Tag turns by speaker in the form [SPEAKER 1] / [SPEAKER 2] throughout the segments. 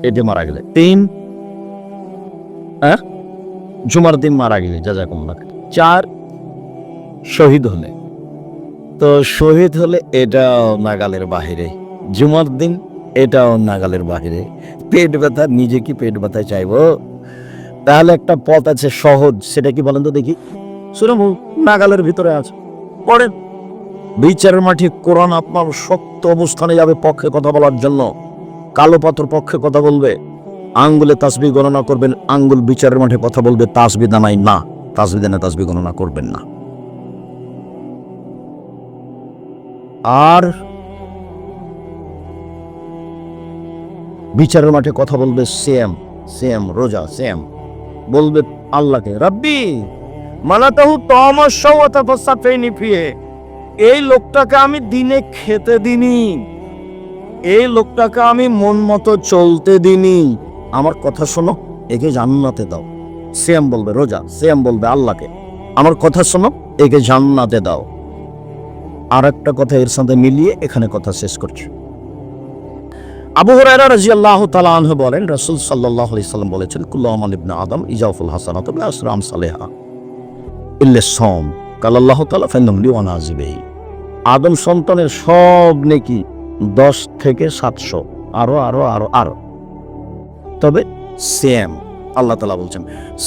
[SPEAKER 1] এতে মারা গেলে। 3 জুমার দিন মারা গেলে, জাযাকুমুল্লাহ। 4 শহীদ হলে। তো শহীদ হলে এটাও নাগালের বাহিরে। জুমার দিন এটাও নাগালের বাহিরে। পেট ব্যথা, নিজে কি পেট ব্যথা চাইবো? তাহলে একটা পথ আছে সহজ, সেটা কি বলেন তো দেখি? সূরা মুলক নাগালের ভিতরে আছে, পড়েন। বিচারের মাঠে কোরআন আপনার শক্ত অবস্থানে যাবে পক্ষে কথা বলার জন্য। কালো পাথর পক্ষে কথা বলবে, আঙ্গুলে তাসবিহ গণনা করবেন। আঙ্গুল বিচারের মাঠে কথা বলবে, তাসবিহ দানাই না, তাসবিহ দানা তাসবিহ গণনা করবেন না। আর বিচারের মাঠে কথা বলবে সেম রোজা, সেম বলবে আল্লাহকে, রাব্বি মানাতাহু তামাশা ওয়া তাফাসাফাইনি ফিহে। এই লোকটাকে আমি দিনে খেতে দিনি, এই লোকটাকে আমি মন মতো চলতে দিনি। আমার কথা শোনো, একে জান্নাতে দাও। সেম বলবে রোজা, সেম বলবে আল্লাহকে, আমার কথা শোনো, একে জান্নাতে দাও। আর একটা কথা এর সাথে মিলিয়ে এখানে কথা শেষ করছি। আবু হুরায়রা রাদিয়াল্লাহু তাআলা আনহু বলেন, রাসূল সাল্লাল্লাহু আলাইহি সাল্লাম বলেছেন, কুল্লু আমাল ইবনে আদম ইজাফুল হাসানাতু বিআশরি আমসালিহা ইল্লা সাওম ক্বালা আল্লাহু তাআলা ফাইন্নাহু লিওয়ানাজিবিহি। আদম সন্তানের সব নেকি 10 থেকে 700, আরো, তবে সেম আল্লাহ তাআলা বলছেন,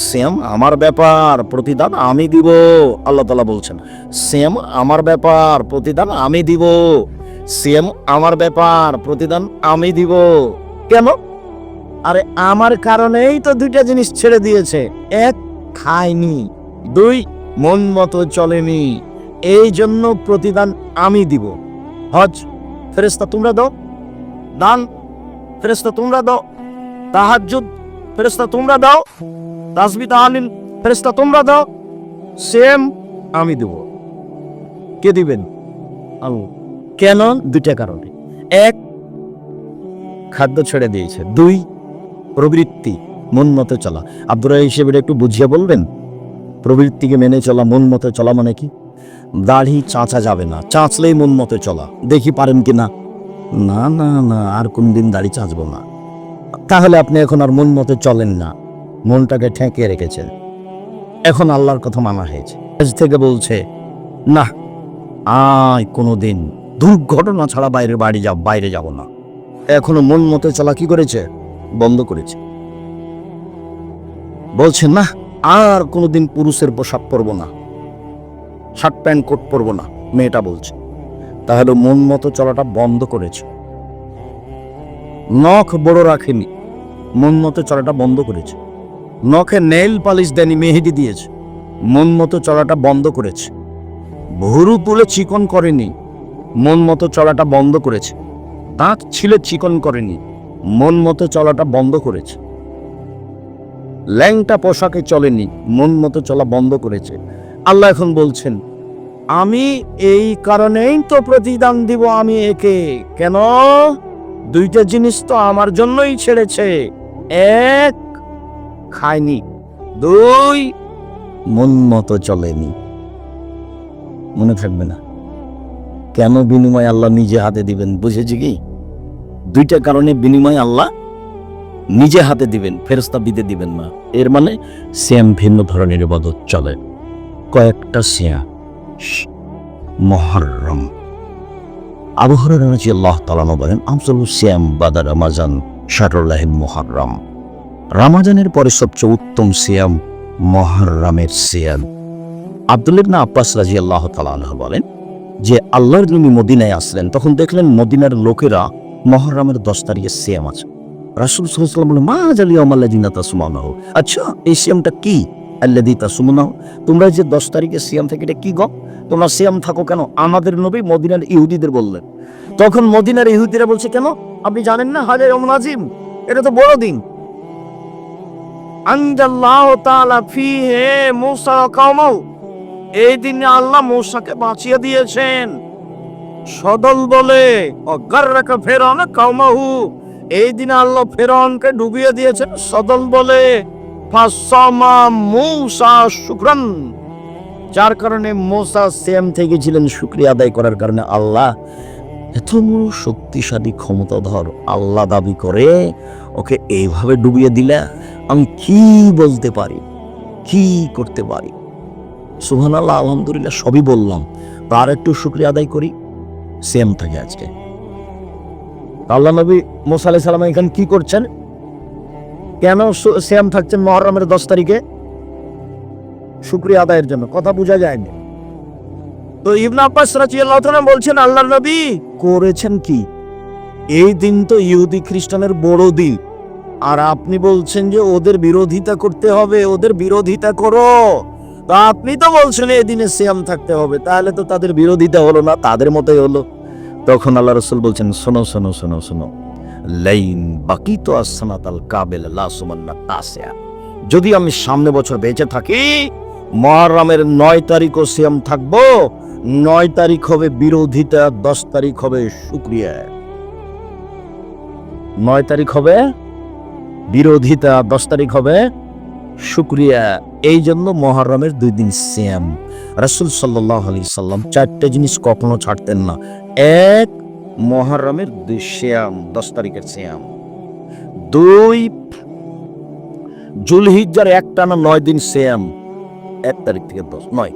[SPEAKER 1] সেম আমার ব্যাপার, প্রতিদান আমি দিব। আল্লাহ তাআলা বলছেন, সেম আমার ব্যাপার, প্রতিদান আমি দিব। সেম আমার ব্যাপার, প্রতিদান আমি দিব। কেন? আরে আমার কারণেই তো 2টা জিনিস ছেড়ে দিয়েছে। 1 খায়নি, 2 মন মতো চলেনি, এই জন্য প্রতিদান আমি দিব। হজ ফেরেশতা তোমরা দাও, দান ফেরেশতা তোমরা দাও, তাহাজ্জুদ ফেরেশতা তোমরা দাও, তাসবিহ তাহলিল ফেরেশতা তোমরা দাও, সেম আমি দেব। কে দিবেন? আল্লাহ। কেন? 2টা কারণে। 1 খাদ্য ছেড়ে দিয়েছে, 2 প্রবৃত্তি মন মতো চলা। আব্দুর হিসেবে একটু বুঝিয়ে বলবেন, প্রবৃত্তিকে মেনে চলা, মন মতো চলা মানে কি? দাড়ি চাঁচা যাবে না, চাঁচলেই মন মতো চলা। দেখি পারেন কিনা? না, আর কোনদিন দাড়ি চাঁচবো না। তাহলে আপনি এখন আর মন মতো চলেন না, মনটাকে ঠেকে রেখেছেন। এখন আল্লাহর কথা মানা হয়েছে, আজ থেকে বলছে না, কোনোদিন দুর্ঘটনা ছাড়া বাইরে যাব না। এখনো মন মতো চলা কি করেছে? বন্ধ করেছে। বলছে না, আর কোনোদিন পুরুষের পোশাক পরবো না, শার্ট প্যান্ট কোট পরবো না, মেয়েটা বলছে। তাহলে মন মতো চলাটা বন্ধ করেছে। নখ বড় রাখেনি, মন মতো চলাটা বন্ধ করেছে। নখে নেইল পালিশ দেয়নি, মেহেদি দিয়েছে, মন মতো চলাটা বন্ধ করেছে। ভুরু তুলে চিকন করেনি, মন মতো চলাটা বন্ধ করেছে। দাঁত ছিলে চিকন করেনি, মন মতো চলাটা বন্ধ করেছে। ল্যাংটা পোশাকে চলেনি, মন মতো চলা বন্ধ করেছে। আল্লাহ এখন বলছেন, আমি এই কারণেই তো প্রতিদান দিব আমি একে। কেন? 2টা জিনিস তো আমার জন্যই ছেড়েছে। 1 খায়নি, 2 মন মতো চলেনি। মনে থাকবে না? কেন বিনিময় আল্লাহ নিজে হাতে দিবেন? বুঝেছি কি? 2টা কারণে বিনিময় আল্লাহ নিজে হাতে দিবেন, ফেরেশতা বিদে দিবেন না। এর মানে সিয়াম ভিন্ন ধরনের ইবাদত চলে। কয়েকটা সিয়াম মুহররম। আবু হুরায়রা রাদিয়াল্লাহু তাআলা আনহু বলেন, আফজালুস সিয়াম বাদা রমাজান শাহরুল্লাহিল মুহররম। রমাজানের পরে সবচেয়ে উত্তম সিয়াম মুহররমের সিয়াম। আব্দুল্লাহ ইবনে আব্বাস রাদিয়াল্লাহু তাআলা আনহু বলেন যে আল্লাহর নবী মদিনায় আসলেন, তখন দেখলেন মদিনার লোকেরা মুহররমের 10 তারিখে সিয়াম আছে। রাসূল সাল্লাল্লাহু আলাইহি ওয়াসাল্লাম বললেন, মা জালিয়াউমাল্লাযিনা তাসুমুনাহু। আচ্ছা, এই সিয়ামটা কি? আল্লাযী তাসুমুনাহু, তোমরা যে 10 তারিখে সিয়াম থাকে, এটা কি গো? তোমরা সিয়াম থাকো কেন? আমাদের নবী মদিনার ইহুদিদের বললেন। তখন মদিনার ইহুদিরা বলছে, কেন আপনি জানেন না হাজা ইয়াউমুল আযীম, এটা তো বড় দিন। আনজাল্লাহু তাআলা ফীহি মূসা ওয়া কওমাহু, এই দিনে আল্লাহ মূসাকে বাঁচিয়ে দিয়েছেন সদল বলে। অগাররাকা ফিরআউনা কওমাহু, এই দিনে আল্লাহ ফিরআউনকে ডুবিয়ে দিয়েছেন সদল বলে। ফাসামা মূসা শুকরান, যার কারণে মূসা সিয়াম থেকে ছিলেন শুকরিয়া আদায় করার কারণে আল্লাহ এত শক্তিশালী ক্ষমতাধর আল্লাহ দাবি করে ওকে এইভাবে ডুবিয়ে দিলে আমি কি বলতে পারি, কি করতে পারি? সুবহানাল্লাহ, আলহামদুলিল্লাহ সবই বললাম, তার একটু শুকরিয়া আদায় করি। সেম থাকে আজকে। আল্লাহ নবী মুসা আলাইহিস সালাম এখানে কি করছেন? কেন সেম থাকছেন মুহররমের 10 তারিখে? শুকরিয়া আদায়ের জন্য। কথা বোঝা যায়নি। তো ইবনে আব্বাস রাদিয়াল্লাহু তাআলা বলছেন আল্লাহর নবী করেছেন কি? এই দিন তো ইহুদি খ্রিস্টানের বড় দিন, আর আপনি বলছেন যে ওদের বিরোধিতা করতে হবে, ওদের বিরোধিতা করো। তা আপনি তো বলছেন এই দিনে সিয়াম থাকতে হবে, তাহলে তো তাদের বিরোধিতা হলো না, তাদের মতোই হলো। তখন আল্লাহ রাসূল বলছেন, শোনো শোনো শোনো শোনো, লাইন বাকিতু আসসানাতাল কাবিল লা সুমান্না তাসিয়া, যদি আমি সামনে বছর বেঁচে থাকি মুহররমের 9 তারিখও সিয়াম থাকবো। 9 তারিখ হবে বিরোধিতা, 10 তারিখ হবে শুকরিয়া। 9 তারিখ হবে বিরোধিতা, 10 তারিখ হবে শুকরিয়া। এই জন্য মুহররমের 2 দিন সিয়াম। রাসূল সাল্লাল্লাহু আলাইহি সাল্লাম 4টে জিনিস কখনো ছাড়তেন না। 1, মুহররমের 2 সিয়াম, 10 তারিখের সিয়াম। 2, যুলহিজ্জার একটানা 9 দিন সিয়াম, 1 তারিখ থেকে 10, 9।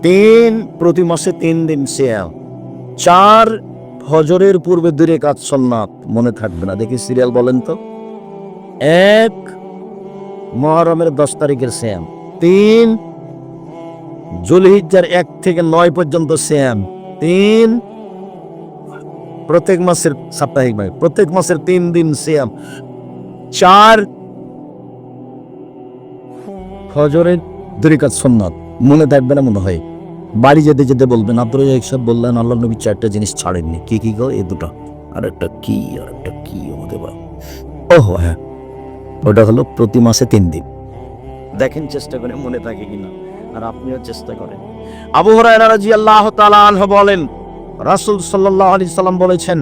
[SPEAKER 1] 3, প্রতি মাসে 3 দিন সিয়াম। 4, ফজরের পূর্বে 2 রাকাত সুন্নাত। মনে থাকবে না, দেখি সিরিয়াল বলেন তো। 1, মুহররমের 10 তারিখের সিয়াম। 3, যুলহিজ্জার 1 থেকে 9 পর্যন্ত সিয়াম। 3, প্রত্যেক মাসের সাপ্তাহিকভাবে প্রত্যেক মাসের 3 দিন সিয়াম। 4, ফজরের 2 রাকাত সুন্নাত। মনে থাকবে না মনে হয়, বাড়ি যেতে যেতে বলবেন। আব্দুর রাজ্জাক সাহেব বললেন আল্লাহ নবী 4টা জিনিস ছাড়েননি। কি কি গো? এই 2টা, আর একটা কি, আর একটা কি হতে পারে? ওহো হ্যাঁ, ওটা হলো প্রতি মাসে 3 দিন। দেখেন চেষ্টা করে মনে থাকে কিনা, আর আপনিও চেষ্টা করেন। আবু হুরায়রা রাদিয়াল্লাহু তাআলা আনহু বলেন, রাসূল সাল্লাল্লাহু আলাইহি সাল্লাম বলেছেন,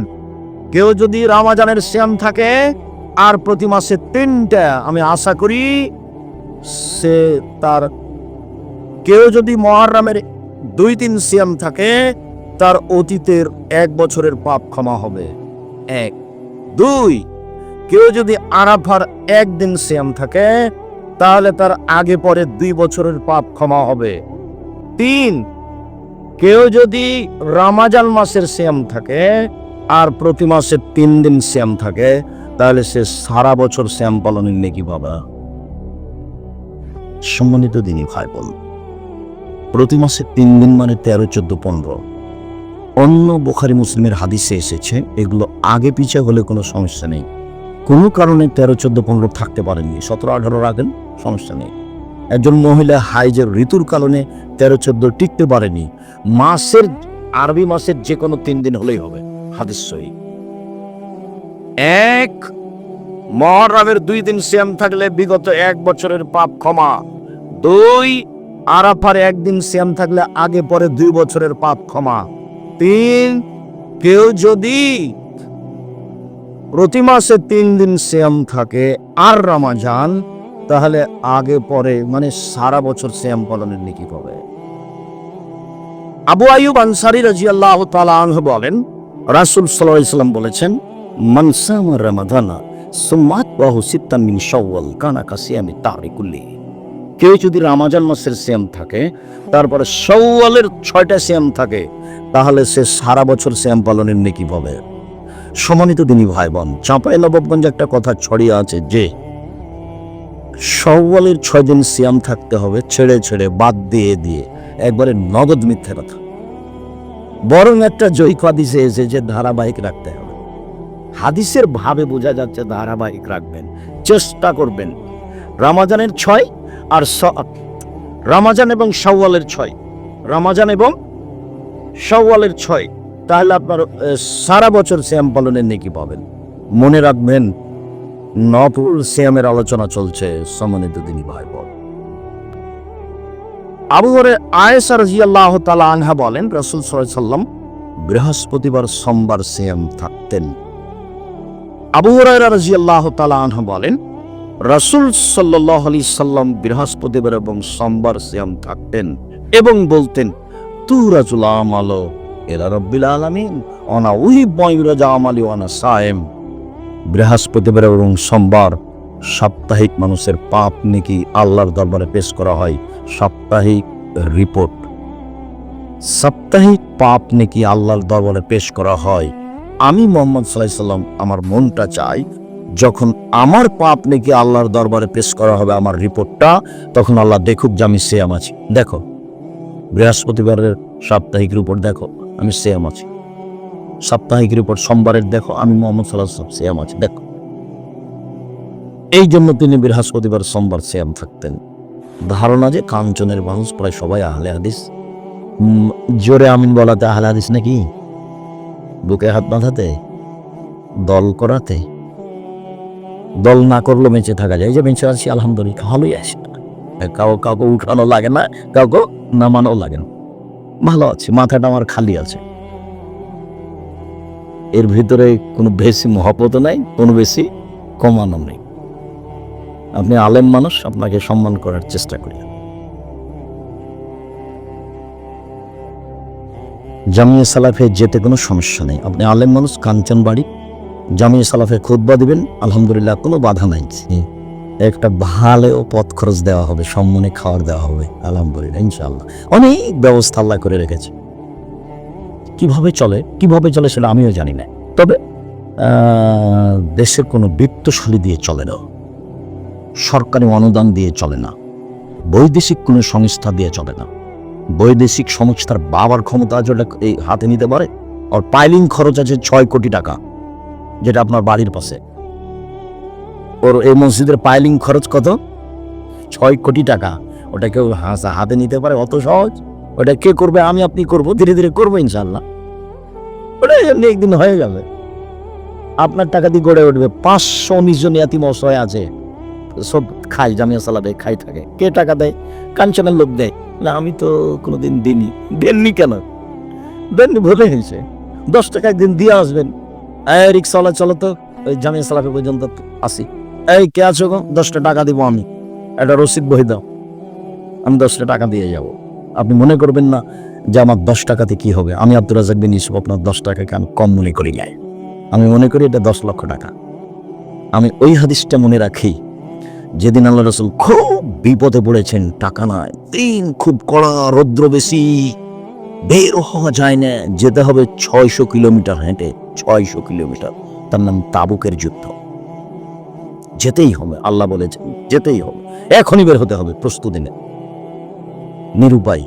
[SPEAKER 1] কেউ যদি রমজানের সিয়াম থাকে আর প্রতি মাসে 3টা, আমি আশা করি সে তার, কেউ যদি মুহররমের 2-3 সিয়াম থাকে তার অতীতের 1 বছরের পাপ ক্ষমা হবে। 1, 2, কেউ যদি আরাফার 1 দিন সিয়াম থাকে তাহলে তার আগে পরে 2 বছরের পাপ ক্ষমা হবে। 3, কেউ যদি রমজান মাসের সিয়াম থাকে আর প্রতি মাসে 3 দিন সিয়াম থাকে তাহলে সে সারা বছর সিয়াম পালনের নেকি পাবে। সম্মানিত দিনী ভাই বোন, প্রতি মাসে 3 দিন মানে 13, 14, 15। অন্য বুখারী মুসলিমের হাদিসে এসেছে, এগুলো আগে পিছে হলে কোনো সমস্যা নেই। কোনো কারণে 13, 14, 15 থাকতে পারেননি, 17, 18 রাখেন, সমস্যা নেই। একজন মহিলা হাইজের ঋতুর কারণে 13, 14 টিকতে পারেনি, মাসের, আরবি মাসের যে কোনো 3 দিন হলেই হবে। হাদিস সহিহ। 1, মুহররমের 2 দিন সিয়াম থাকলে বিগত 1 বছরের পাপ ক্ষমা। 2, আরাফার 1 দিন সিয়াম থাকলে আগে পরে 2 বছরের পাপ ক্ষমা। 3, কেউ যদি প্রতি মাসে 3 দিন সিয়াম থাকে আর রমজান, তাহলে আগে পরে মানে সারা বছর সিয়াম পালনের নেকি পাবে। আবু আইয়ুব আনসারী রাদিয়াল্লাহু তাআলা আনহু বলেন, রাসূল সাল্লাল্লাহু আলাইহি সাল্লাম বলেছেন, মান সামা রমাদানা সুম্মা আতবাহু সিত্তান মিন শাওয়াল কানা কাসিয়ামি দাহরি কুল্লিহি। কেউ যদি রমজান মাসের সিয়াম থাকে তারপরে শাওয়ালের 6টা সিয়াম থাকে তাহলে সে সারা বছর সিয়াম পালনের নেকি পাবে। সম্মানিত দিনী ভাই বোন, চাঁপাইনবাবগঞ্জে একটা কথা ছড়িয়ে আছে যে শাওয়ালের 6 দিন সিয়াম থাকতে হবে, ছেড়ে ছেড়ে বাদ দিয়ে দিয়ে, একবারে নগদ মিথ্যা কথা। বরং একটা জৈক হাদিসে এসেছে ধারাবাহিক রাখতে হবে। হাদিসের ভাবে বোঝা যাচ্ছে ধারাবাহিক রাখবেন, চেষ্টা করবেন। রমজানের 6 আর রমজান এবং শাওয়ালের 6, রমজান এবং শাওয়ালের 6, তাহলে আপনার সারা বছর সিয়াম পালনের নেকি পাবেন। মনে রাখবেন, নফল সিয়ামের আলোচনা চলছে। সম্মানিত দিনী ভাই বোন, আবু হুরায়রা আয়েশা রাদিয়াল্লাহু তাআলা আনহা বলেন, রাসূল সাল্লাল্লাহু আলাইহি সাল্লাম বৃহস্পতিবার, সোমবার সিয়াম থাকতেন। আবু হুরায়রা রাদিয়াল্লাহু তাআলা আনহু বলেন, রাসূল সাল্লাল্লাহু আলাইহি সাল্লাম বৃহস্পতিবার এবং সোমবার সিয়াম থাকতেন এবং বলতেন, তুরাজুল আমালু ইলা রাব্বিল আলামিন অনা উহি বয়রা জামালি অনা সায়েম। বৃহস্পতিবার এবং সোমবার সাপ্তাহিক মানুষের পাপ নেকি আল্লাহর দরবারে পেশ করা হয়। সাপ্তাহিক রিপোর্ট, সাপ্তাহিক পাপ নেকি আল্লাহর দরবারে পেশ করা হয়। আমি মোহাম্মদ সাল্লাল্লাহু আলাইহি সাল্লাম আমার মনটা চাই যখন আমার পাপ নেকি আল্লাহর দরবারে পেশ করা হবে, আমার রিপোর্টটা, তখন আল্লাহ দেখুক যে আমি সিয়াম আছি। দেখো বৃহস্পতিবারের সাপ্তাহিক রিপোর্ট দেখো আমি সিয়াম আছি। সাপ্তাহিক রিপোর্ট সোমবারের দেখো আমি মোহাম্মদ সাল্লাল্লাহু আলাইহি ওয়াসাল্লাম সিয়াম আছি। দেখো, এই জন্য তিনি বৃহস্পতিবার সোমবার সিয়াম থাকতেন। ধারণা যে কাঞ্চনের মানুষ প্রায় সবাই আহলে হাদিস। জোরে আমিন বলাতে আহলে হাদিস নাকি? বুকে হাত বাঁধাতে, দল করাতে, দল না করলেও বেঁচে থাকা যায়। এই যে বেঁচে আছি আলহামদুলিল্লাহ, ভালোই আছে। কাউকে উঠানো লাগে না, কাউকে নামানো লাগে না, ভালো আছে, মাথাটা আমার খালি আছে। এর ভিতরে কোনো বেশি মহব্বত নাই, কোনো বেশি কমানো নেই। আপনি আলেম মানুষ, আপনাকে সম্মান করার চেষ্টা করি। জামিয়া সালাফে যেতে কোনো সমস্যা নেই। আপনি আলেম মানুষ, কাঞ্চন বাড়ি, জামিয়া সালাফে খুতবা দিবেন, আলহামদুলিল্লাহ, কোনো বাধা নাই। একটা ভালো পথ খরচ দেওয়া হবে, সম্মানে খাওয়ার দেওয়া হবে, আলহামদুলিল্লাহ, ইনশাআল্লাহ। অনেক ব্যবস্থা আল্লাহ করে রেখেছে। কিভাবে চলে সেটা আমিও জানি না। তবে দেশের কোনো বিত্তশালী দিয়ে চলে না, সরকারি অনুদান দিয়ে চলে না, বৈদেশিক কোনো সংস্থা দিয়ে চলে না। বৈদেশিক সংস্থার বাবার ক্ষমতা আছে এই হাতে নিতে পারে। আর পাইলিং খরচ আছে 6 কোটি টাকা, যেটা আপনার বাড়ির পাশে। ওর এই মসজিদের পাইলিং খরচ কত? 6 কোটি টাকা। ওটা কেউ হাতে নিতে পারে? অত সহজ? ওটা কে করবে? আমি আপনি করবো, ধীরে ধীরে করবো ইনশাল্লাহ। ওটা এমনি একদিন হয়ে যাবে, আপনার টাকা দিয়ে গড়ে উঠবে। 519 জন ইয়াতিম অসহায় আছে, সব খায়, জামিয়া সালাফে খাই থাকে। কে টাকা দেয়? কাঞ্চনের লোক দেয় না। আমি তো কোনোদিন দিইনি। দেননি কেন? দেননি ভুলে গেছে। 10 টাকা একদিন দিয়ে আসবেন। এই রিক্সাওয়ালা, চলো তো ওই জামিয়া সালাফে পর্যন্ত আসি। এই কে আছো গো? 10টা টাকা দিব আমি, একটা রসিদ বই দাও, আমি 10টা টাকা দিয়ে যাব। আপনি মনে করবেন না যে আমার 10 টাকাতে কি হবে। আমি আব্দুর রাজ্জাক বিন ইউসুফ আপনার 10 টাকাকে আমি কম মনে করি নাই। আমি মনে করি এটা 10 লক্ষ টাকা। আমি ওই হাদিসটা মনে রাখি, যেদিন আল্লাহ রাসূল খুব বিপদে পড়েছেন, টাকা নাই, দিন খুব কড়া, রৌদ্র বেশি, বের হওয়া যায় না, যেতে হবে 600 কিলোমিটার হেঁটে, 600 কিলোমিটার। তার নাম তাবুকের যুদ্ধ। যেতেই হবে, আল্লাহ বলেছেন যেতেই হবে, এখনই বের হতে হবে, প্রস্তুতি নেন। নিরুপায়,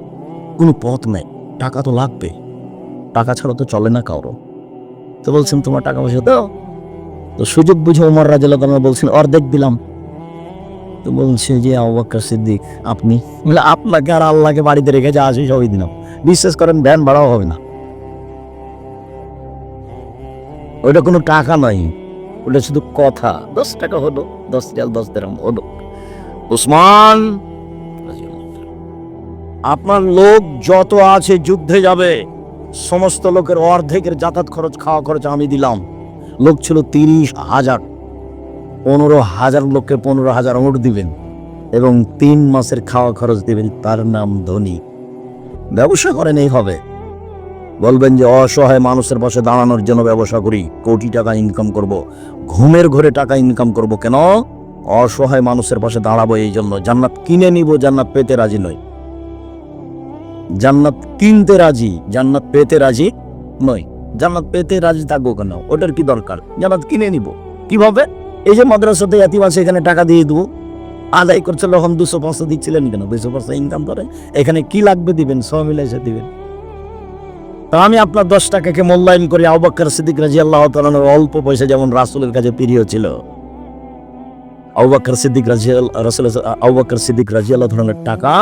[SPEAKER 1] কোনো পথ নেই, টাকা তো লাগবে, টাকা ছাড়া তো চলে না কারো। তো বলছেন তোমার টাকা পয়সা দাও। তো সুযোগ বুঝে ওমর রাদিয়াল্লাহু তাআলা বলছেন অর্ধেক দিলাম। তো বলছে যে আবু বকর সিদ্দিক আপনি? বলে আপনাকে আর আল্লাহকে বাড়িতে রেখে যা আসি সবই দিলাম। বিশ্বাস করেন ভ্যান ভাড়াও হবে না। ওইটা কোনো টাকা নয়, ওটা শুধু কথা। 10 টাকা হলো, 10 রিয়াল, 10 দিরহাম হলো। উসমান, আপনার লোক যত আছে যুদ্ধে যাবে, সমস্ত লোকের অর্ধেকের যাতায়াত খরচ, খাওয়া খরচ আমি দিলাম। লোক ছিল 30,000, 15,000 লোককে 15,000 ওট দিবেন এবং 3 মাসের খাওয়া খরচ দিবেন। তার নাম ধনী। ব্যবসা করেন এইভাবে, বলবেন যে অসহায় মানুষের পাশে দাঁড়ানোর জন্য ব্যবসা করি, কোটি টাকা ইনকাম করব, ঘুমের ঘরে টাকা ইনকাম করব। কেন? অসহায় মানুষের পাশে দাঁড়াবো এই জন্য। জান্নাত কিনে নিব, জান্নাত পেতে রাজি নই। জান্নাত কিনতে রাজি, জান্নাত পেতে রাজি নই। জান্নাত পেতে রাজি থাকবো কেন? ওটার কি দরকার? জান্নাত কিনে নিব। কিভাবে? এই যে মাদ্রাসাতে ইয়াতিম আছে, এখানে টাকা দিয়ে দেবো। আদায় করছে যখন 200-500 দিচ্ছিলেন কেন? 200-500 ইনকাম করে, এখানে কি লাগবে দিবেন, সব মিলে এসে দিবেন। তা আমি আপনার 10 টাকাকে মূল্যায়ন করি। আবু বকর সিদ্দিক রাদিয়াল্লাহু তাআলা অল্প পয়সা যেমন রাসূলের কাছে প্রিয় ছিল, আবু বকর সিদ্দিক রাদিয়াল্লাহু তাআলার টাকা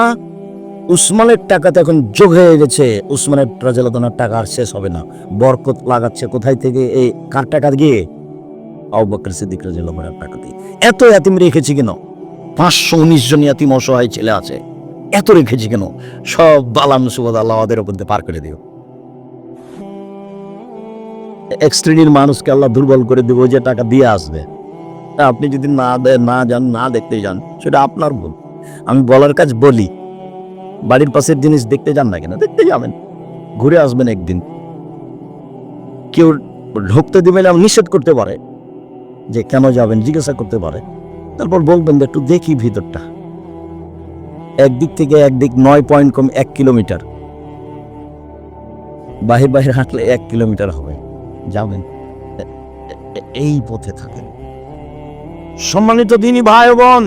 [SPEAKER 1] উসমানের টাকাতে এখন যোগ হয়ে গেছে। উসমানের রাদিয়াল্লাহু তাআলার টাকা আর শেষ হবে না। বরকত লাগাচ্ছে কোথায় থেকে? এই কার টাকা দিয়ে? আবু বকর সিদ্দিক রাদিয়াল্লাহু তাআলার টাকা দিয়ে। এত ইয়াতিম রেখেছি কেন? 519 জন ইয়াতিম অসহায় ছেলে আছে, এত রেখেছি কেন? সব বালা মুসিবত আল্লাহ আমাদের উপর দিয়ে পার করে দিও। এক শ্রেণীর মানুষকে আল্লাহ দুর্বল করে দেবো, যে টাকা দিয়ে আসবে। আপনি যদি না দেন, না যান, না দেখতে যান, সেটা আপনার ভুল। আমি বলার কাজ বলি। বাড়ির পাশের জিনিস দেখতে যান না কেন? দেখতে যাবেন, ঘুরে আসবেন একদিন। কেউ ঢুকতে দিবে না, নিষেধ করতে পারে যে কেন যাবেন, জিজ্ঞাসা করতে পারে। তারপর বলবেন যে একটু দেখি ভিতরটা। একদিক থেকে একদিক 9 পয়েন্ট কম 1 কিলোমিটার, বাহির বাহির হাঁটলে 1 কিলোমিটার হবে, যাবেন, এই পথে থাকেন। সম্মানিত দিনী ভাই বোন,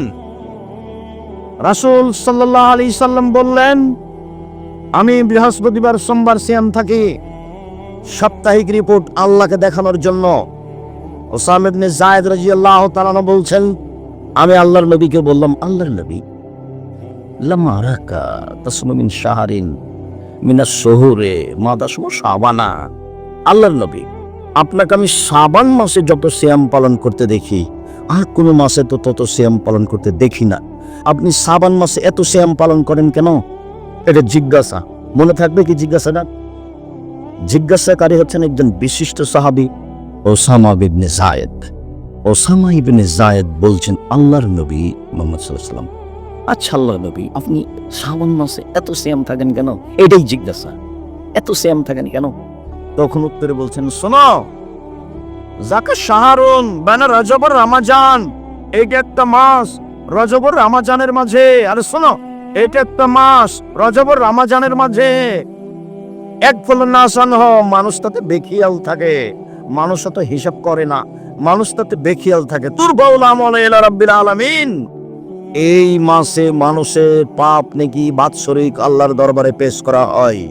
[SPEAKER 1] রাসূল সাল্লাল্লাহু আলাইহি সাল্লাম বললেন, আমি বৃহস্পতিবার সোমবার সিয়াম থাকি। সাপ্তাহিক রিপোর্ট আল্লাহকে দেখানোর জন্য। উসামা ইবনে যায়েদ রাদিয়াল্লাহু তাআলা আনহু বলছেন, আমি আল্লাহর নবীকে বললাম, আল্লাহর নবী, লামা আরাকা তাসুমু মিন শাহরিন মিনাস শুহুরে মা তাসুমু শাবানা। আল্লাহর নবী, আপনাকে আমি শাবান মাসে যত সিয়াম পালন করতে দেখি, আর কোনো মাসে তো তত সিয়াম পালন করতে দেখি না। আপনি শাবান মাসে এত সিয়াম পালন করেন কেন? এটা জিজ্ঞাসা। মনে থাকবে কি জিজ্ঞাসাটা? জিজ্ঞাসাকারী হচ্ছেন একজন বিশিষ্ট সাহাবী, ওসামা ইবনে যায়েদ। ওসামা ইবনে যায়েদ বলছেন, আল্লাহর নবী মুহাম্মদ সাল্লাল্লাহু আলাইহি ওয়াসাল্লাম, আচ্ছা আল্লাহর নবী, আপনি শাবান মাসে এত সিয়াম থাকেন কেন? এটাই জিজ্ঞাসা, এত সিয়াম থাকেন কেন? তখন উত্তরে বলছেন, শোনো, যাকা শাহরুন বাইনা রজব আর রমজান, এটা একটা মাস রজব আর রমজানের মাঝে। আরে শোনো, এটা একটা মাস রজব আর রমজানের মাঝে। এক ফল নাসান হ, মানুষ তাতে বেখিয়াল থাকে, মানুষ তো হিসাব করে না, মানুষ তাতে বেখিয়াল থাকে। তুরবাউল আমল ইলা রাব্বিল আলামিন। এই মাসে মানুষের পাপ নেকি বাৎসরিক আল্লাহর দরবারে পেশ করা হয়।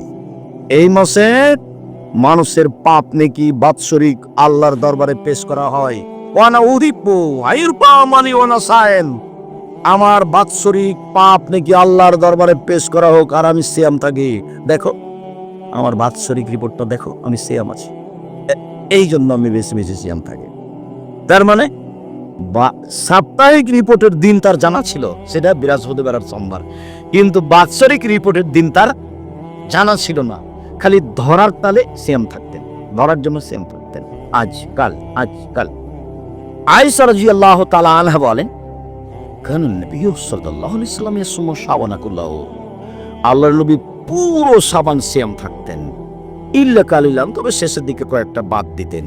[SPEAKER 1] এই মাসে মানুষের পাপ নেকি বাৎসরিক আল্লাহর দরবারে পেশ করা হয়। ওয়ানা উদিপু আইরপা মানি ওয়ানা সায়েম, আমার বাৎসরিক পাপ নাকি আল্লাহর দরবারে পেশ করা হোক, আর আমি সিয়াম থাকি। দেখো আমার বাৎসরিক রিপোর্টটা দেখো, আমি সিয়াম আছি, এই জন্য আমি বেশি বেশি সিয়াম থাকি। তার মানে সাপ্তাহিক রিপোর্টের দিন তার জানা ছিল, সেটা বৃহস্পতিবার আর সোমবার, কিন্তু বাৎসরিক রিপোর্টের দিন তার জানা ছিল না। খালি ধরার তালে সিয়াম থাকতেন, ধরার জন্য সিয়াম থাকতেন। আজকাল আয়েশা রাদিয়াল্লাহু তাআলা আনহা বলেন, কারণ নবী সাল্লাল্লাহু আলাইহি ওয়াসাল্লাম ইয়াসুমু শাবানা কুল্লাহু, আল্লাহর নবী পুরো শাবান সিয়াম থাকতেন, ইল্লা কালিলান, তবে শেষের দিকে কয়েকটা বাদ দিতেন।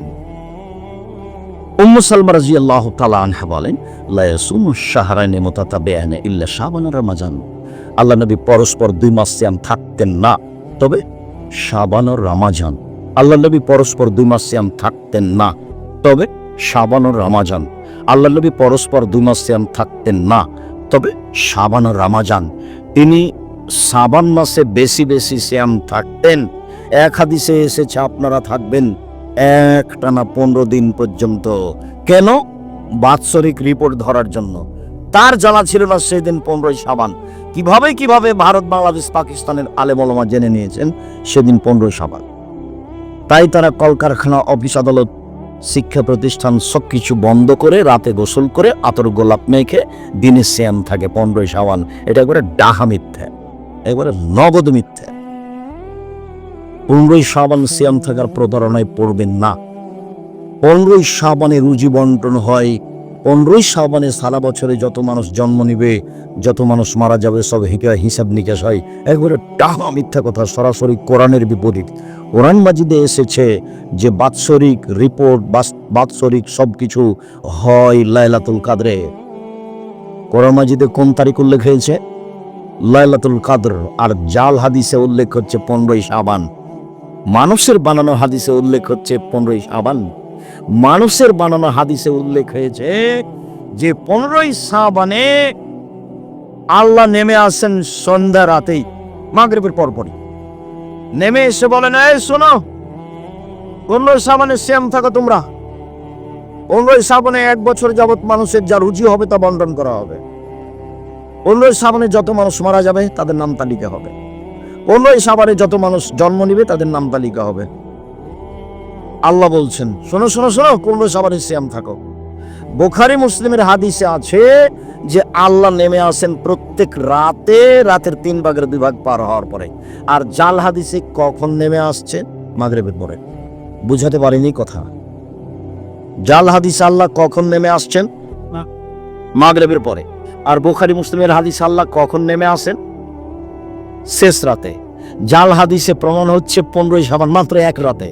[SPEAKER 1] উম্মু সালমা রাদিয়াল্লাহু তাআলা আনহা বলেন, লা ইয়াসুমু শাহরাইনি মুতাতাবিআইনি ইল্লা শাবান আর রমজান, আল্লাহর নবী পরস্পর 2 মাস সিয়াম থাকতেন না, তবে শাবান আর রমজান। আল্লাহর নবী পরস্পর 2 মাস সিয়াম থাকতেন না, তবে শাবান আর রমজান। আল্লাহর নবী পরস্পর 2 মাস সিয়াম থাকতেন না, তবে শাবান আর রমজান। তিনি শাবান মাসে বেশি বেশি সিয়াম থাকতেন। এক হাদিসে এসেছে আপনারা থাকবেন একটানা 15 দিন পর্যন্ত। কেন? বাৎসরিক রিপোর্ট ধরার জন্য। তার জানা ছিল না সেদিন 15ই শাবান। কিভাবে ভারত, বাংলাদেশ, পাকিস্তানের আলেম ওলামা জেনে নিয়েছেন সেদিন 15ই শাবান। তাই তারা কলকারখানা, অফিস আদালত, শিক্ষা প্রতিষ্ঠান সবকিছু বন্ধ করে রাতে গোসল করে আতর গোলাপ মেখে দিনে সিয়াম থাকে 15ই শাবান। এটা একবারে ডাহা মিথ্যা, একবারে নগদ মিথ্যা। 15ই শাবান সিয়াম থাকার প্রতারণায় পড়বেন না। 15ই শাবানে রুজি বন্টন হয়। 15ই শাবানে সারা বছরে যত মানুষ জন্ম নিবে, যত মানুষ মারা যাবে, সব হিসাব নিকাশ হয়। একবারে ডাহা মিথ্যা কথা, সরাসরি কোরআনের বিপরীত। কোরআন মাজিদে এসেছে যে বাৎসরিক রিপোর্ট, বাৎসরিক সবকিছু হয় লাইলাতুল কাদরে। কোরআন মাজিদে কোন তারিখ উল্লেখ হয়েছে? লাইলাতুল কাদর। আর জাল হাদিসে উল্লেখ হচ্ছে 15ই শাবান। মানুষের বানানো হাদিসে উল্লেখ হচ্ছে 15ই শাবান। মানুষের বানানো হাদিসে উল্লেখ হয়েছে যে 15ই শাবানে আল্লাহ নেমে আসেন সন্ধ্যা রাতেই, মাগরিবের পরপরই নেমে এসে বলেন, এই শোনো, 15ই শাবানে সিয়াম থাকো তোমরা। 15ই শাবানে 1 বছর যাবত মানুষের যা রুজি হবে তা বন্টন করা হবে। 15ই শাবানে যত মানুষ মারা যাবে তাদের নাম তালিকা হবে। 15ই শাবানে যত মানুষ জন্ম নিবে তাদের নাম তালিকা হবে। আল্লাহ বলছেন, শোনো 15ই শাবানে সিয়াম থাকো। বুখারী মুসলিমের হাদিসে আছে যে আল্লাহ নেমে আসেন প্রত্যেক রাতে, রাতের 3 ভাগের 2 ভাগ পার হওয়ার পরে। আর জাল হাদিসে কখন নেমে আসছে? মাগরিবের পরে। বুঝাতে পারিনি কথা? জাল হাদিসে আল্লাহ কখন নেমে আসছেন? মাগরিবের পরে। আর বুখারী মুসলিমের হাদিসে আল্লাহ কখন নেমে আসেন? শেষ রাতে। জাল হাদিসে প্রমাণ হচ্ছে 15ই শাবান মাত্র 1 রাতে।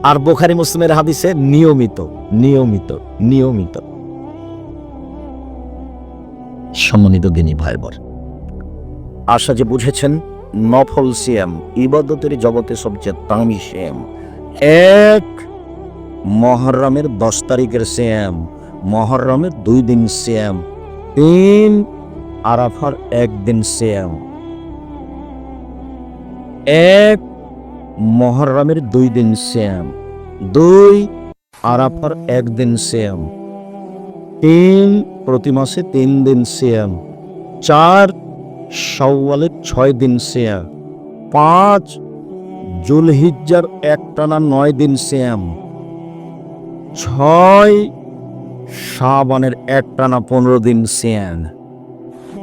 [SPEAKER 1] আর বুখারী মুসলিমের হাদিসে নিয়মিত নিয়মিত নিয়মিত। সম্মানিত দিনী ভাই বোন, আশা যে বুঝেছেন নফল সিয়াম ইবাদতের জগতে সবচেয়ে দামি সিয়াম। এক, মুহররমের 10 তারিখের সিয়াম, মুহররমের 2 দিন সিয়াম। 3, আরাফার 1 দিন সিয়াম। 1, মুহররমের 2 দিন সিয়াম। 2, আরাফার 1 দিন সিয়াম। 3, প্রতি মাসে 3 দিন সিয়াম। 4, শাওয়ালের 6 দিন সিয়াম। 5, যুলহিজ্জার একটানা 9 দিন সিয়াম। 6, শাবানের একটানা 15 দিন সিয়াম।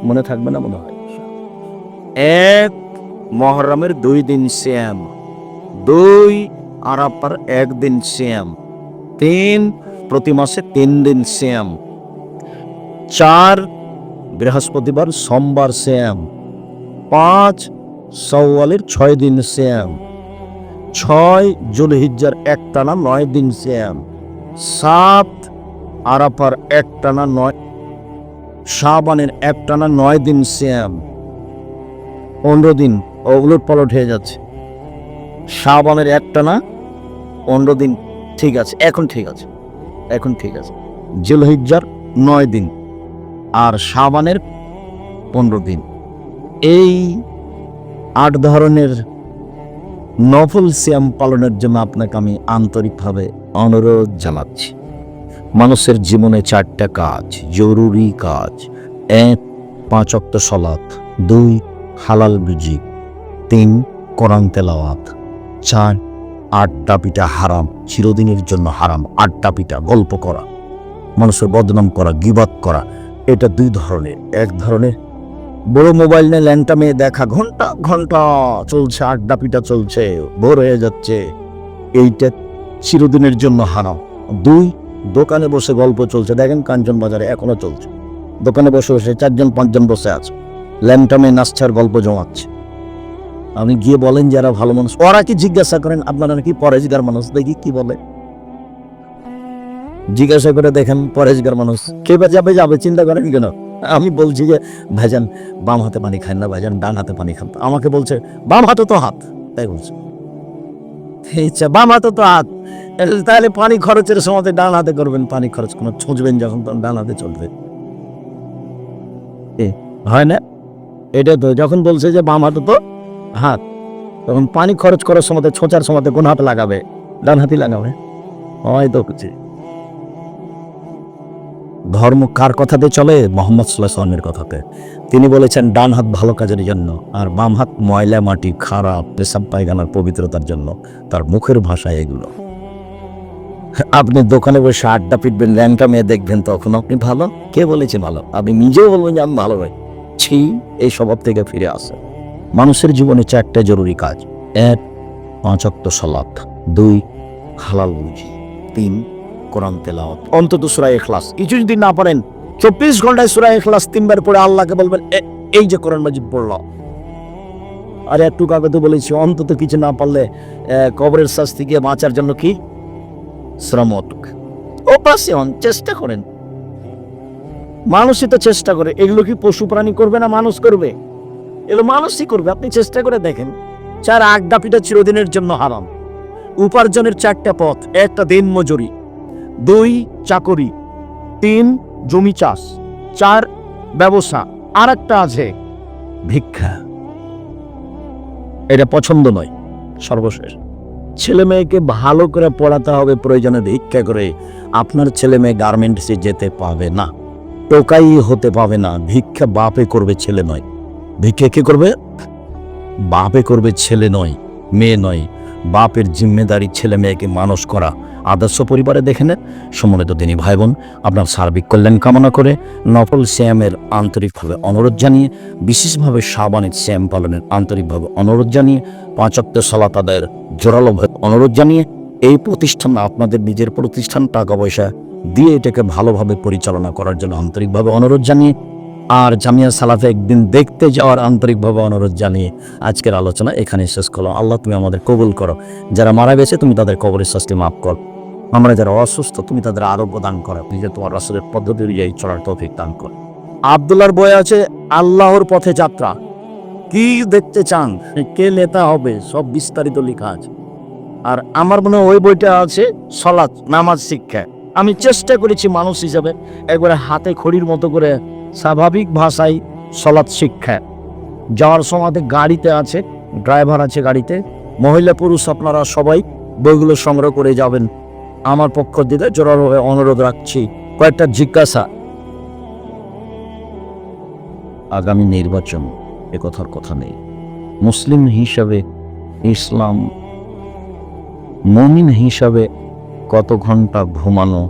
[SPEAKER 1] মনে থাকবে না মনে হয়? 1, মুহররমের 2 দিন সিয়াম। 2, আরাফার 1 দিন সিয়াম। 3, প্রতি মাসে 3 দিন সিয়াম। 4, বৃহস্পতিবার সোমবার সিয়াম। 5, শাওয়ালের 6 দিন সিয়াম। 6, যুলহিজ্জার একটানা 9 দিন সিয়াম। 7, আরাফার একটানা 9, শাবানের একটানা 9 দিন সিয়াম। 15 দিন ওগুলোর পলট হয়ে যাচ্ছে। শাবানের একটানা 15 দিন, ঠিক আছে, এখন ঠিক আছে, এখন ঠিক আছে। যুলহিজ্জার 9 দিন আর শাবানের 15 দিন। এই 8 ধরনের নফল সিয়াম পালনের জন্য আপনাকে আমি আন্তরিকভাবে অনুরোধ জানাচ্ছি। মানুষের জীবনে 4টা কাজ, জরুরি কাজ। 1, 5 ওয়াক্ত সালাত। 2, হালাল রুজি। 3, কোরআন তেলাওয়াত। 4, আড্ডা পিটা হারাম, চিরদিনের জন্য হারাম। আড্ডা পিটা, গল্প করা, মানুষের বদনাম করা, গীবাত করা, এটা 2 ধরনের। 1 ধরনের বড় মোবাইল নিয়ে ল্যাংটা মেয়ে দেখা, ঘন্টা ঘন্টা চলছে, আড্ডা পিটা চলছে, ভোর হয়ে যাচ্ছে, এইটা চিরদিনের জন্য হারাম। 2, দোকানে বসে গল্প চলছে, দেখেন কাঞ্চন বাজারে এখনো চলছে, দোকানে বসে বসে 4জন 5জন বসে আছে, ল্যাংটা মেয়ে নাচছার গল্প জমাচ্ছে। আপনি গিয়ে বলেন যারা ভালো মানুষ, ওরা কি জিজ্ঞাসা করেন আপনারা নাকি পরেজগার মানুষ, দেখি কি বলে, জিজ্ঞাসা করে দেখেন পরেজগার মানুষ কে যাবে, যাবে চিন্তা করেন কেন? আমি বলছি যে ভাইজান বাম হাতে পানি খান না, ভাইজান ডান হাতে পানি খান। আমাকে বলছে বাম হাতে তো হাত, তাই বলছে, আচ্ছা বাম হাতে তো হাত, তাহলে পানি খরচের সময় ডান হাতে করবেন, পানি খরচ কোনো ছুঁচবেন যখন তখন ডান হাতে চলবে, হয় না? এটা তো যখন বলছে যে বাম হাতে তো হাত, তখন পানি খরচ করার সময় ছোঁচার সময় কোন হাতে লাগাবে? ডান হাতে লাগাবে, হয়তো কিছু। ধর্ম কার কথাতে চলে? মোহাম্মদ সাল্লাল্লাহু আলাইহি ওয়াসাল্লামের কথাতে। তিনি বলেছেন ডান হাত ভালো কাজের জন্য, আর বাম হাত ময়লা মাটি, খারাপ, পেশাব পায়খানার পবিত্রতার জন্য। তার মুখের ভাষায় এগুলো। আপনি দোকানে বসে আড্ডা পিটবেন, ল্যাংটা মেয়ে দেখবেন, তখন আপনি ভালো? কে বলেছে ভালো? আপনি নিজেও বলবেন যে আমি ভালো নই। ছি, এই স্বভাব থেকে ফিরে আসে। মানুষের জীবনে 4টা জরুরি কাজ। 1, 5 ওয়াক্ত সালাত। 2, হালাল রুজি। 3, কোরআন তেলাওয়াত, অন্তত সূরা ইখলাস। কিছু যদি না পারেন 24 ঘন্টায় সূরা ইখলাস 3 বার পড়ে আল্লাহকে বলবেন এই যে কোরআন মাজিদ পড়লাম। আর একটু আগে তো বলেছি অন্তত কিছু না পারলে কবরের শাস্তি থেকে বাঁচার জন্য কি শ্রমত অপারেশন চেষ্টা করেন। মানুষই তো চেষ্টা করে, এগুলো কি পশু প্রাণী করবে না মানুষ করবে? এগুলো মানুষই করবে, আপনি চেষ্টা করে দেখেন। 4, আড্ডা পিটা চিরদিনের জন্য হারাম। উপার্জনের 4টা পথ। 1, দিন মজুরি। 2, চাকরি। 3, জমি চাষ। 4, ব্যবসা। আর একটা আছে ভিক্ষা। এটা পছন্দ নয়। সর্বশেষ ছেলে মেয়েকে ভালো করে পড়াতে হবে, প্রয়োজনে ভিক্ষা করে। আপনার ছেলে মেয়ে গার্মেন্টসে যেতে পাবে না, টোকাই হতে পাবে না। ভিক্ষা বাপে করবে, ছেলে নয়। ভিক্ষা কে করবে? বাপে করবে, ছেলে নয়, মেয়ে নয়। বাপের জিম্মেদারি ছেলে মেয়েকে মানুষ করা। আদর্শ পরিবারে দেখে নেন। সম্মানিত দিনী ভাই বোন, আপনার সার্বিক কল্যাণ কামনা করে নফল সিয়ামের আন্তরিকভাবে অনুরোধ জানিয়ে, বিশেষভাবে শাবানের সিয়াম পালনের আন্তরিকভাবে অনুরোধ জানিয়ে, 5 ওয়াক্ত সালাত আদায়ের জোরালোভাবে অনুরোধ জানিয়ে, এই প্রতিষ্ঠান আপনাদের নিজের প্রতিষ্ঠান, টাকা পয়সা দিয়ে এটাকে ভালোভাবে পরিচালনা করার জন্য আন্তরিকভাবে অনুরোধ জানিয়ে,
[SPEAKER 2] আর জামিয়া সালাফে একদিন দেখতে যাওয়ার আন্তরিকভাবে অনুরোধ জানিয়ে আজকের আলোচনা এখানে শেষ করলাম। আল্লাহ তুমি আমাদের কবুল করো, যারা মারা গেছে তুমি তাদের কবরের শাস্তি মাফ করো, আমরা যারা অসুস্থ তুমি তাদের আরোগ্য দান করো, নিজে তোমার রাসূলের পদ্ধতি অনুযায়ী চলার তৌফিক দান করো।
[SPEAKER 1] আব্দুল্লাহর বই আছে আল্লাহর পথে যাত্রা, কি দেখতে চান, কে নেতা হবে, সব বিস্তারিত লেখা আছে। আর আমার মনে হয় ওই বইটা আছে সলাৎ, নামাজ শিক্ষা। আমি চেষ্টা করেছি মানুষ হিসাবে একবারে হাতে খড়ির মতো করে স্বাভাবিক ভাষায় সলাৎ শিক্ষা। যাওয়ার সময় গাড়িতে আছে, ড্রাইভার আছে গাড়িতে, মহিলা পুরুষ আপনারা সবাই বইগুলো সংগ্রহ করে যাবেন। আমার পক্ষ থেকে জোরালোভাবে অনুরোধ রাখছি। কয়েকটা জিজ্ঞাসা,
[SPEAKER 2] আগামী নির্বাচন, এ কথার কথা নেই। মুসলিম হিসাবে, ইসলাম মুমিন হিসাবে কত ঘন্টা ঘুমানো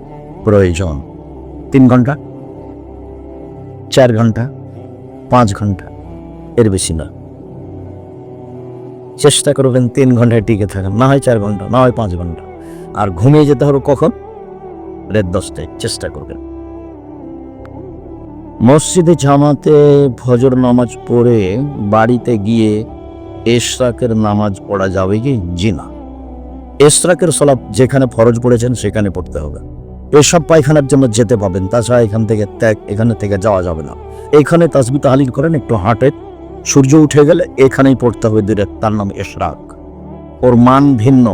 [SPEAKER 2] প্রয়োজন? 3 ঘন্টা, 4 ঘন্টা, 5 ঘন্টা, এর বেশি না। চেষ্টা করবেন 3 ঘন্টায় টিকে থাকেন, না হয় 4 ঘন্টা, না হয় 5 ঘন্টা। আর ঘুমিয়ে যেতে হবে কখন? রাত 10টায় চেষ্টা করবেন। মসজিদে জামাতে ফজর নামাজ পড়ে বাড়িতে গিয়ে ইশরাকের নামাজ পড়া যাবে কি? জি না। ইশরাকের সালাত যেখানে ফরজ পড়েছেন সেখানে পড়তে হবে। এসব পায়খানার জন্য যেতে পাবেন, তাছাড়া এখানে থেকে যাওয়া যাবে না। এখানে তাসবিহ তাহলিল করেন, একটু হাঁটেন, সূর্য উঠে গেলে এখানেই পড়তে হবে দূরে। তার নাম ইশরাক। ওর মান ভিন্ন,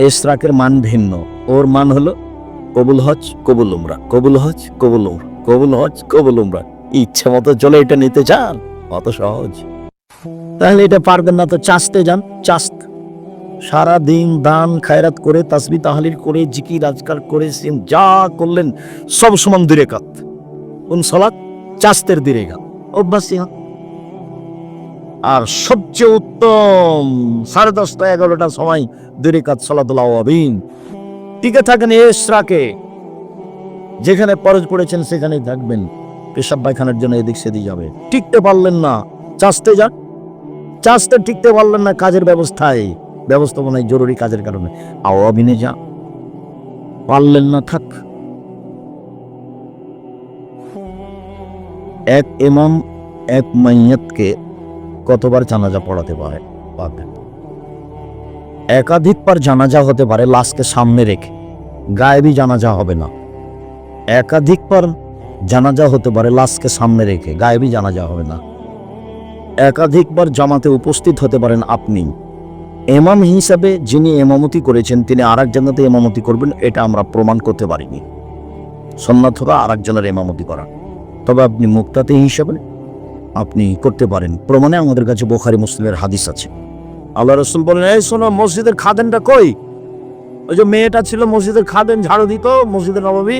[SPEAKER 2] ইশরাকের মান ভিন্ন। ওর মান হলো কবুল হজ, কবুল উমরা, কবুল হজ, কবুল উমরা, কবুল হজ, কবুল উমরা। ইচ্ছে মতো চলে এটা নিতে চান, অত সহজ। তাহলে এটা পারবেন না তো চাষতে যান। চাষ সারা দিন দান খায়রাত করে তাসবিহ তাহলিল করে জিকির আজকার করে যা করলেন সব সমান 2 রাকাত। কোন সালাত? চাষতের 2 রাকাত অভ্যাস। আর সবচেয়ে উত্তম 10:30 11টার সময় 2 রাকাত সালাতুল আওয়াবিন। টিকে থাকেন ইশরাকে, যেখানে ফরজ পড়েছেন সেখানেই থাকবেন। পেশাব পায়খানার জন্য এদিক সেদিক যাবে। টিকতে পারলেন না, চাষতে যান। চাষতে টিকতে পারলেন না, কাজের ব্যবস্থাপনায় জরুরি কাজের কারণে আওয়াবিনে যা। পারলেন না, থাক। এক ইমাম এক মাইয়াতকে কতবার জানাজা পড়াতে পারে? একাধিকবার জানাজা হতে পারে লাশকে সামনে রেখে, গায়েবী জানাজা হবে না। একাধিকবার জানাজা হতে পারে লাশকে সামনে রেখে, গায়েবী জানাজা হবে না। একাধিকবার জামাতে উপস্থিত হতে পারেন আপনি। ইমাম হিসাবে যিনি ইমামতি করেছেন তিনি আরেক জায়গাতে ইমামতি করবেন, এটা আমরা প্রমাণ করতে পারিনি। সুন্নাত হলো আরেকজনের ইমামতি করা, তবে আপনি মুক্তাদি হিসাবে আপনি করতে পারেন। প্রমাণে আমাদের কাছে বুখারী মুসলিমের হাদিস আছে। আল্লাহ রাসূল বলেন, এই শোনো, মসজিদের খাদেনটা কই? ওই যে মেয়েটা ছিল মসজিদের খাদেন, ঝাড়ু দিত মসজিদের নববী,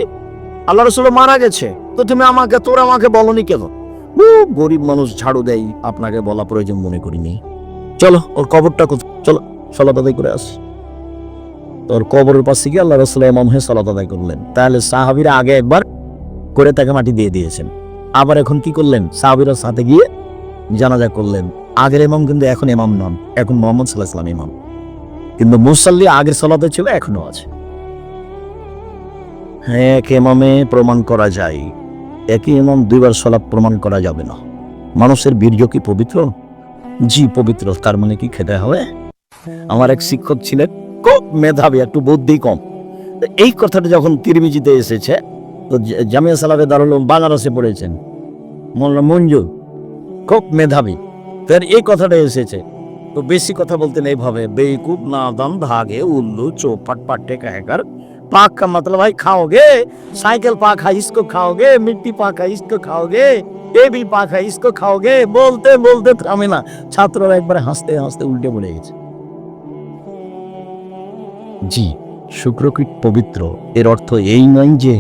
[SPEAKER 2] আল্লাহ রাসূল মারা গেছে, তো তুমি আমাকে বলনি কেন? গরিব মানুষ ঝাড়ু দেয়, আপনাকে বলা প্রয়োজন মনে করিনি। চলো ওর কবরটা, চলো সালাত আদায় করে আসি। তোর কবরের পাশে গিয়ে আল্লাহ রাসূল ইমাম হয়ে সালাত আদায় করলেন। তাহলে সাহাবীরা আগে একবার করে তাকে মাটি দিয়ে দিয়েছেন, আবার এখন কি করলেন? সাহাবীরা সাথে গিয়ে জানাজা করলেন। আগের ইমাম কিন্তু এখন ইমাম নন, এখন মুহাম্মদ সাল্লাল্লাহু আলাইহি ওয়াসাল্লাম ইমাম। কিন্তু মুসাল্লি আগের সালাতে ছিল, এখনো আছে। হ্যাঁ, এক ইমামে প্রমাণ করা যায়, একই ইমাম 2 বার সালাত প্রমাণ করা যাবে না। মানুষের বীর্য কি পবিত্র? জি পবিত্র। তার মানে কি খেতে হবে? আমার এক শিক্ষক ছিলেন, খুব মেধাবী, একটু বুদ্ধি কম। এই কথাটা যখন তিরমিজিতে এসেছে, তো জামিয়া সালাফে দারুল উলুম বানারসে পড়েছেন, মোল্লা মঞ্জুর, খুব মেধাবী। তার এই কথাটা এসেছে, তো বেশি কথা বলতেন এইভাবে, বেকুব নাদাম ধাগে উল্লू चौपट पट्टे कहकर पाक का मतलब भाई खाओगे, साइकिल पाक है इसको खाओगे, मिट्टी पाक है इसको खाओगे, ये भी पाक है इसको खाओगे, बोलते बोलते থামে না। ছাত্ররা একবার হাসতে হাসতে উল্টে পড়ে গেছে। জি, শুক্রকীট পবিত্র, এর অর্থ এই নয় যে